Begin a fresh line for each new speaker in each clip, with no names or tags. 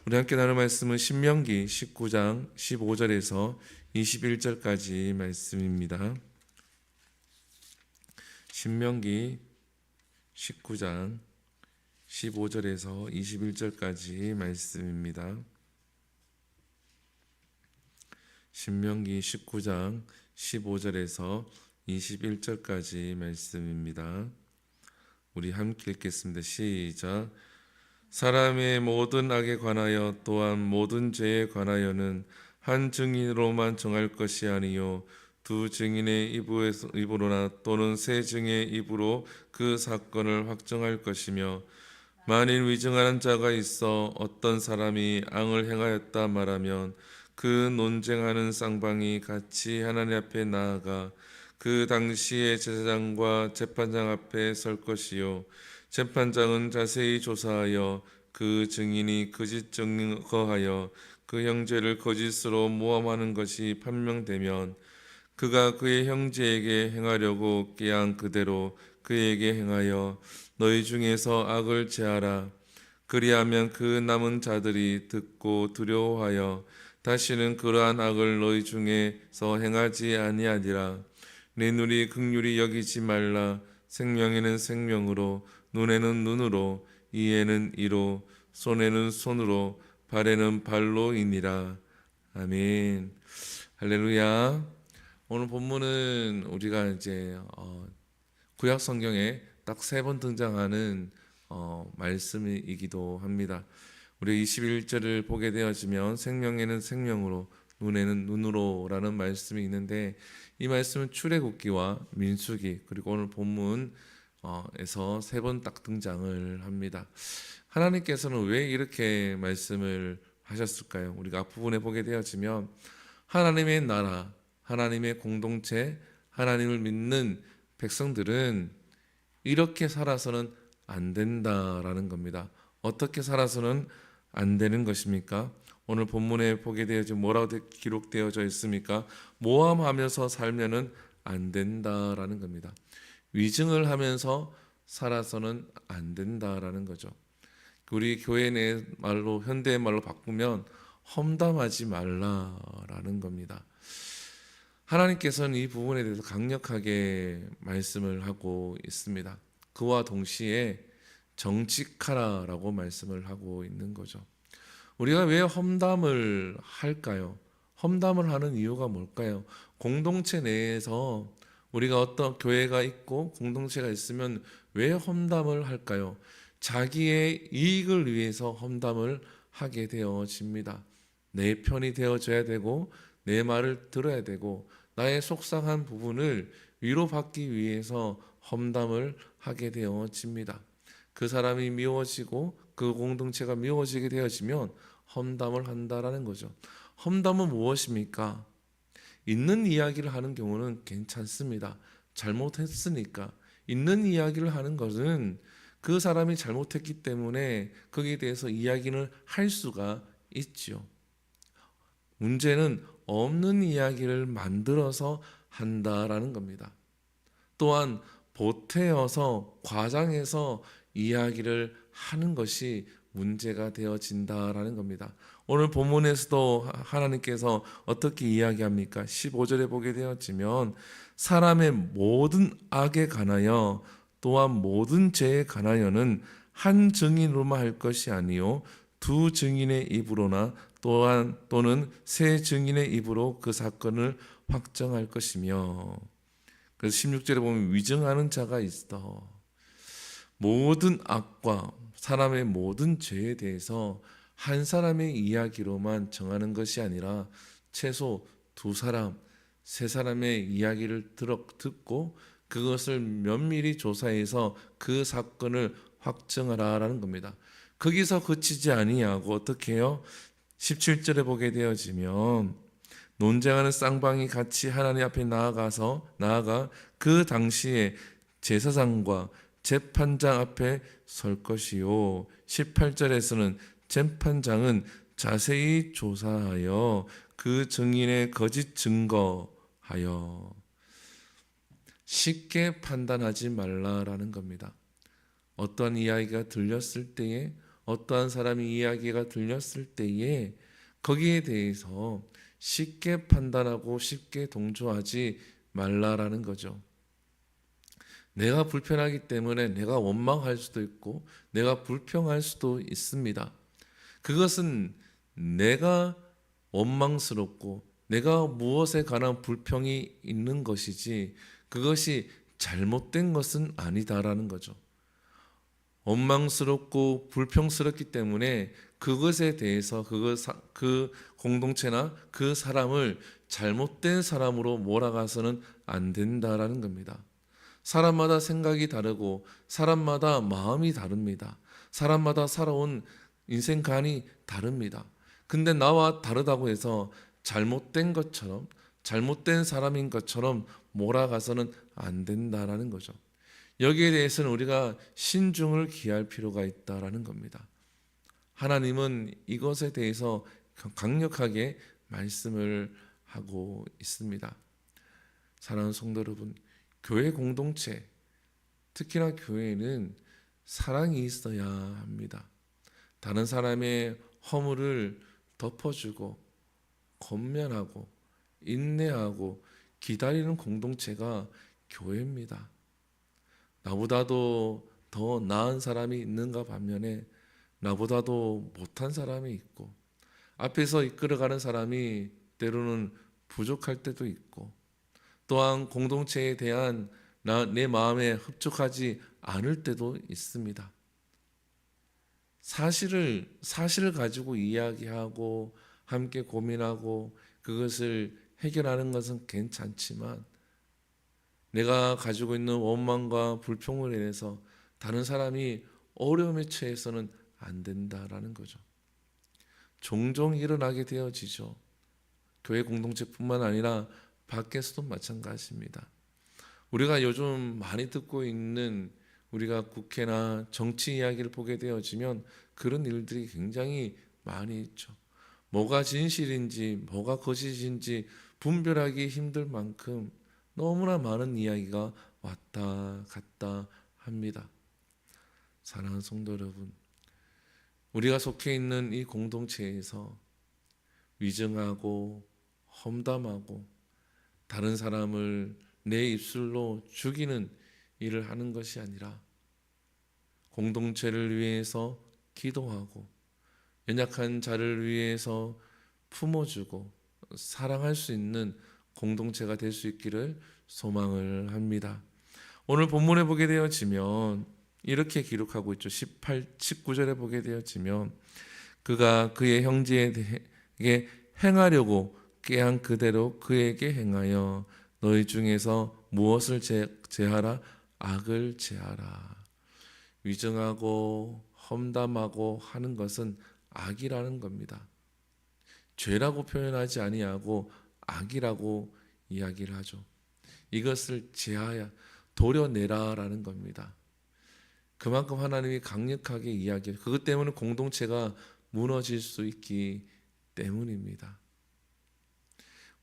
우리 함께 나눌 말씀은 신명기 19장 15절에서 21절까지 말씀입니다. 신명기 19장 15절에서 21절까지 말씀입니다. 신명기 19장 15절에서 21절까지 말씀입니다. 우리 함께 읽겠습니다. 시작. 사람의 모든 악에 관하여 또한 모든 죄에 관하여는 한 증인으로만 정할 것이 아니요 두 증인의 입으로나 또는 세 증인의 입으로 그 사건을 확정할 것이며, 만일 위증하는 자가 있어 어떤 사람이 앙을 행하였다 말하면 그 논쟁하는 쌍방이 같이 하나님 앞에 나아가 그 당시에 제사장과 재판장 앞에 설 것이요 재판장은 자세히 조사하여 그 증인이 거짓 증거하여 그 형제를 거짓으로 모함하는 것이 판명되면 그가 그의 형제에게 행하려고 깨한 그대로 그에게 행하여 너희 중에서 악을 제하라. 그리하면 그 남은 자들이 듣고 두려워하여 다시는 그러한 악을 너희 중에서 행하지 아니하리라. 내 눈이 긍휼히 여기지 말라. 생명에는 생명으로, 눈에는 눈으로, 이에는 이로, 손에는 손으로, 발에는 발로이니라. 아멘. 할렐루야. 오늘 본문은 우리가 이제 구약 성경에 딱 3번 등장하는 말씀이기도 합니다. 우리 21절을 보게 되어지면 생명에는 생명으로, 눈에는 눈으로라는 말씀이 있는데, 이 말씀은 출애굽기와 민수기 그리고 오늘 본문에서 3번 딱 등장을 합니다. 하나님께서는 왜 이렇게 말씀을 하셨을까요? 우리가 앞부분에 보게 되어지면 하나님의 나라, 하나님의 공동체, 하나님을 믿는 백성들은 이렇게 살아서는 안 된다라는 겁니다. 어떻게 살아서는 안 되는 것입니까? 오늘 본문에 보게 되어지면 뭐라고 기록되어져 있습니까? 모함하면서 살면은 안 된다라는 겁니다. 위증을 하면서 살아서는 안 된다라는 거죠. 우리 교회 내 말로, 현대의 말로 바꾸면 험담하지 말라라는 겁니다. 하나님께서는 이 부분에 대해서 강력하게 말씀을 하고 있습니다. 그와 동시에 정직하라라고 말씀을 하고 있는 거죠. 우리가 왜 험담을 할까요? 험담을 하는 이유가 뭘까요? 공동체 내에서 우리가 어떤 교회가 있고 공동체가 있으면 왜 험담을 할까요? 자기의 이익을 위해서 험담을 하게 되어집니다. 내 편이 되어줘야 되고 내 말을 들어야 되고 나의 속상한 부분을 위로받기 위해서 험담을 하게 되어집니다. 그 사람이 미워지고 그 공동체가 미워지게 되어지면 험담을 한다라는 거죠. 험담은 무엇입니까? 있는 이야기를 하는 경우는 괜찮습니다. 잘못했으니까. 있는 이야기를 하는 것은 그 사람이 잘못했기 때문에 거기에 대해서 이야기를 할 수가 있죠. 문제는 없는 이야기를 만들어서 한다라는 겁니다. 또한 보태어서 과장해서 이야기를 하는 것이 문제가 되어진다라는 겁니다. 오늘 본문에서도 하나님께서 어떻게 이야기합니까? 15절에 보게 되어지면 사람의 모든 악에 관하여 또한 모든 죄에 관하여는 한 증인으로만 할 것이 아니요 두 증인의 입으로나 또는 세 증인의 입으로 그 사건을 확정할 것이며, 그래서 16절에 보면 위증하는 자가 있어. 모든 악과 사람의 모든 죄에 대해서 한 사람의 이야기로만 정하는 것이 아니라 최소 2사람, 3사람의 이야기를 듣고 그것을 면밀히 조사해서 그 사건을 확정하라라는 겁니다. 거기서 그치지 아니하고 어떻게 해요? 17절에 보게 되어지면 논쟁하는 쌍방이 같이 하나님 앞에 나아가 그 당시에 제사장과 재판장 앞에 설 것이요. 18절에서는 재판장은 자세히 조사하여 그 증인의 거짓 증거하여. 쉽게 판단하지 말라라는 겁니다. 어떤 이야기가 들렸을 때에 어떠한 사람이 이야기가 들렸을 때에 거기에 대해서 쉽게 판단하고 쉽게 동조하지 말라라는 거죠. 내가 불편하기 때문에 내가 원망할 수도 있고 내가 불평할 수도 있습니다. 그것은 내가 원망스럽고 내가 무엇에 관한 불평이 있는 것이지 그것이 잘못된 것은 아니다라는 거죠. 원망스럽고 불평스럽기 때문에 그것에 대해서 그 공동체나 그 사람을 잘못된 사람으로 몰아가서는 안 된다라는 겁니다. 사람마다 생각이 다르고 사람마다 마음이 다릅니다. 사람마다 살아온 인생관이 다릅니다. 근데 나와 다르다고 해서 잘못된 것처럼 잘못된 사람인 것처럼 몰아가서는 안 된다라는 거죠. 여기에 대해서는 우리가 신중을 기할 필요가 있다라는 겁니다. 하나님은 이것에 대해서 강력하게 말씀을 하고 있습니다. 사랑하는 성도 여러분, 교회 공동체, 특히나 교회는 사랑이 있어야 합니다. 다른 사람의 허물을 덮어주고 권면하고 인내하고 기다리는 공동체가 교회입니다. 나보다도 더 나은 사람이 있는가 반면에 나보다도 못한 사람이 있고 앞에서 이끌어가는 사람이 때로는 부족할 때도 있고 또한 공동체에 대한 내 마음에 흡족하지 않을 때도 있습니다. 사실을 가지고 이야기하고 함께 고민하고 그것을 해결하는 것은 괜찮지만 내가 가지고 있는 원망과 불평을 인해서 다른 사람이 어려움에 처해서는 안 된다라는 거죠. 종종 일어나게 되어지죠. 교회 공동체뿐만 아니라 밖에서도 마찬가지입니다. 우리가 요즘 많이 듣고 있는 우리가 국회나 정치 이야기를 보게 되어지면 그런 일들이 굉장히 많이 있죠. 뭐가 진실인지 뭐가 거짓인지 분별하기 힘들 만큼 너무나 많은 이야기가 왔다 갔다 합니다. 사랑하는 성도 여러분, 우리가 속해 있는 이 공동체에서 위증하고 험담하고 다른 사람을 내 입술로 죽이는 일을 하는 것이 아니라 공동체를 위해서 기도하고 연약한 자를 위해서 품어주고 사랑할 수 있는 공동체가 될 수 있기를 소망을 합니다. 오늘 본문에 보게 되어지면 이렇게 기록하고 있죠. 19절에 보게 되어지면 그가 그의 형제에게 행하려고 꾀한 그대로 그에게 행하여 너희 중에서 무엇을 제하라? 악을 제하라. 위증하고 험담하고 하는 것은 악이라는 겁니다. 죄라고 표현하지 아니하고 악이라고 이야기를 하죠. 이것을 제하여 도려내라라는 겁니다. 그만큼 하나님이 강력하게 이야기해요. 그것 때문에 공동체가 무너질 수 있기 때문입니다.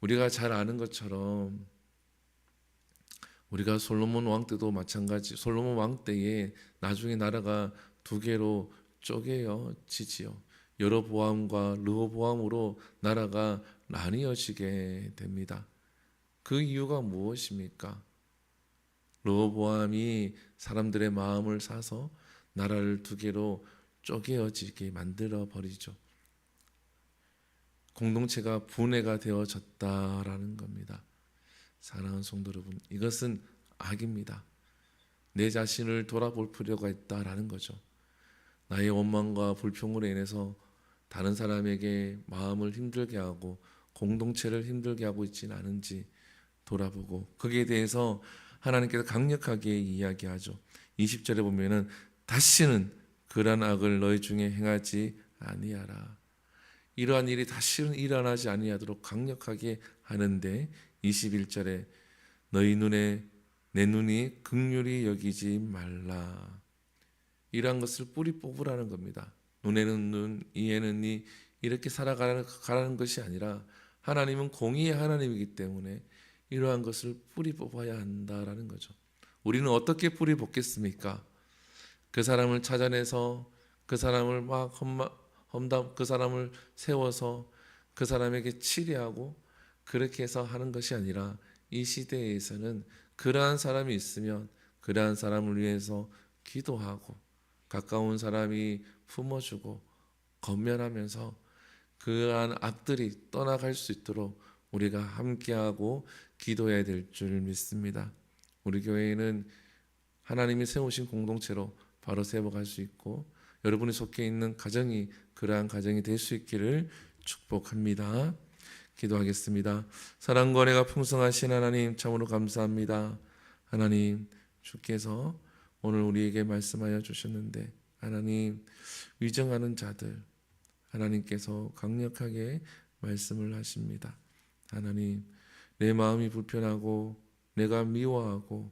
우리가 잘 아는 것처럼 우리가 솔로몬 왕 때도 마찬가지. 솔로몬 왕 때에 나중에 나라가 두 개로 쪼개지지요. 여로보암과 르호보암으로 나라가 나뉘어지게 됩니다. 그 이유가 무엇입니까? 르호보암이 사람들의 마음을 사서 나라를 두 개로 쪼개어지게 만들어 버리죠. 공동체가 분해가 되어졌다라는 겁니다. 사랑하는 성도 여러분, 이것은 악입니다. 내 자신을 돌아볼 필요가 있다라는 거죠. 나의 원망과 불평으로 인해서 다른 사람에게 마음을 힘들게 하고 공동체를 힘들게 하고 있지는 않은지 돌아보고 거기에 대해서 하나님께서 강력하게 이야기하죠. 20절에 보면은 다시는 그러한 악을 너희 중에 행하지 아니하라. 이러한 일이 다시는 일어나지 아니하도록 강력하게 하는데 21절에 너희 눈에 내 눈이 긍휼히 여기지 말라. 이러한 것을 뿌리 뽑으라는 겁니다. 눈에는 눈, 이에는 이 이렇게 살아가라는 것이 아니라 하나님은 공의의 하나님이기 때문에 이러한 것을 뿌리 뽑아야 한다라는 거죠. 우리는 어떻게 뿌리 뽑겠습니까? 그 사람을 찾아내서 그 사람을 막 그 사람을 세워서 그 사람에게 치리하고 그렇게 해서 하는 것이 아니라 이 시대에서는 그러한 사람이 있으면 그러한 사람을 위해서 기도하고 가까운 사람이 품어주고 건면하면서 그러한 악들이 떠나갈 수 있도록 우리가 함께하고 기도해야 될 줄 믿습니다. 우리 교회는 하나님이 세우신 공동체로 바로 세워갈 수 있고 여러분이 속해 있는 가정이 그러한 가정이 될 수 있기를 축복합니다. 기도하겠습니다. 사랑과 은혜가 풍성하신 하나님 참으로 감사합니다. 하나님 주께서 오늘 우리에게 말씀하여 주셨는데 하나님 위정하는 자들 하나님께서 강력하게 말씀을 하십니다. 하나님 내 마음이 불편하고 내가 미워하고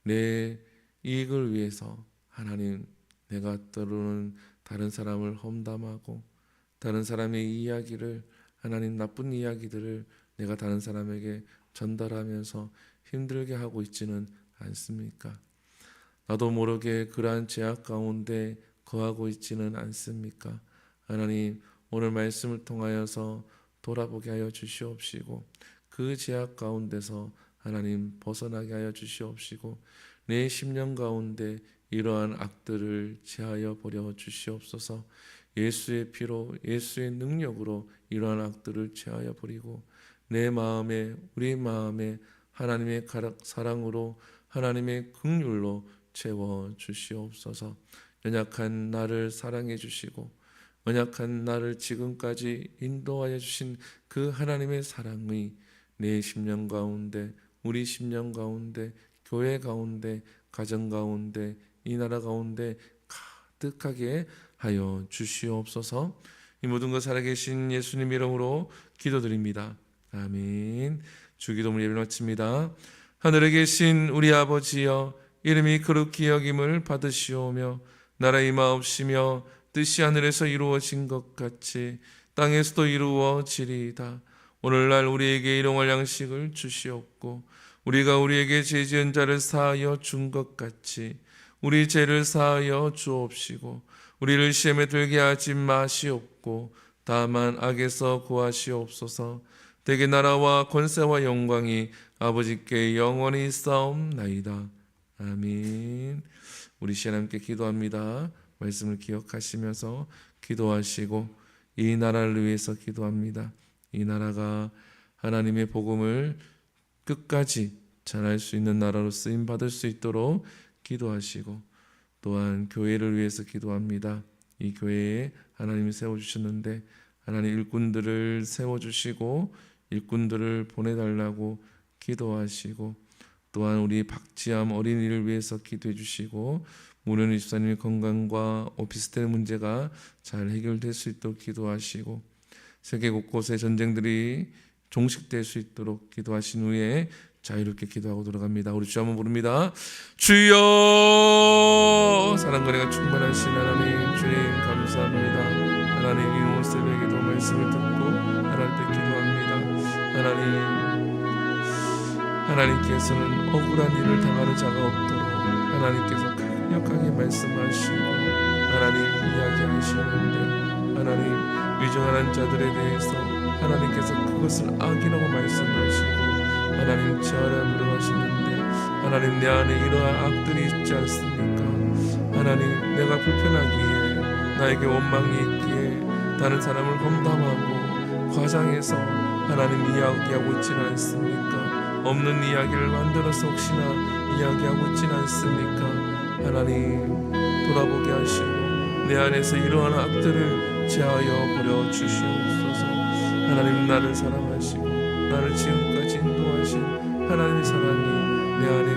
내 이익을 위해서 하나님 내가 때로는 다른 사람을 험담하고 다른 사람의 이야기를 하나님 나쁜 이야기들을 내가 다른 사람에게 전달하면서 힘들게 하고 있지는 않습니까? 나도 모르게 그러한 죄악 가운데 거하고 있지는 않습니까? 하나님 오늘 말씀을 통하여서 돌아보게 하여 주시옵시고 그 죄악 가운데서 하나님 벗어나게 하여 주시옵시고 내 심령 가운데 이러한 악들을 제하여 버려 주시옵소서. 예수의 피로 예수의 능력으로 이러한 악들을 제하여 버리고 내 마음에 우리 마음에 하나님의 사랑으로 하나님의 긍휼로 채워 주시옵소서. 연약한 나를 사랑해 주시고 연약한 나를 지금까지 인도하여 주신 그 하나님의 사랑이 내 심령 가운데 우리 심령 가운데 교회 가운데 가정 가운데 이 나라 가운데 가득하게 하여 주시옵소서. 이 모든 것 살아계신 예수님 이름으로 기도드립니다. 아멘. 주기도문 예배를 마칩니다. 하늘에 계신 우리 아버지여 이름이 거룩히 여김을 받으시오며 나라의 마옵시며 뜻이 하늘에서 이루어진 것 같이 땅에서도 이루어지리이다. 오늘날 우리에게 일용할 양식을 주시옵고 우리가 우리에게 죄 지은 자를 사하여 준 것 같이 우리 죄를 사하여 주옵시고 우리를 시험에 들게 하지 마시옵고 다만 악에서 구하시옵소서. 대개 나라와 권세와 영광이 아버지께 영원히 있사옵나이다. 아멘. 우리 시간 함께 기도합니다. 말씀을 기억하시면서 기도하시고 이 나라를 위해서 기도합니다. 이 나라가 하나님의 복음을 끝까지 전할 수 있는 나라로 쓰임 받을 수 있도록 기도하시고 또한 교회를 위해서 기도합니다. 이 교회에 하나님이 세워주셨는데 하나님 일꾼들을 세워주시고 일꾼들을 보내달라고 기도하시고 또한 우리 박지암 어린이를 위해서 기도해 주시고 문현희 집사님의 건강과 오피스텔 문제가 잘 해결될 수 있도록 기도하시고 세계 곳곳의 전쟁들이 종식될 수 있도록 기도하신 후에 자유롭게 기도하고 돌아갑니다. 우리 주 한번 부릅니다. 주여. 사랑과 은혜가 충만하신 하나님 주님 감사합니다. 하나님 이 오늘 새벽에도 말씀을 듣고 하나님께 기도합니다. 하나님께서는 억울한 일을 당하는 자가 없도록 하나님께서 강력하게 말씀하시고 하나님 이야기하시는데 하나님 위정한 자들에 대해서 하나님께서 그것을 악이라고 말씀하시고 하나님 죄하라 부르하시는데 하나님 내 안에 이러한 악들이 있지 않습니까? 하나님 내가 불편하기에 나에게 원망이 있기에 다른 사람을 험담하고 과장해서 하나님 이야기하고 있지는 않습니까? 없는 이야기를 만들어서 혹시나 이야기하고 있지는 않습니까? 하나님 돌아보게 하시고 내 안에서 이러한 악들을 제하여 버려 주시옵소서. 하나님 나를 사랑하시고 나를 지금까지 인도하신 하나님의 사랑이 내 안에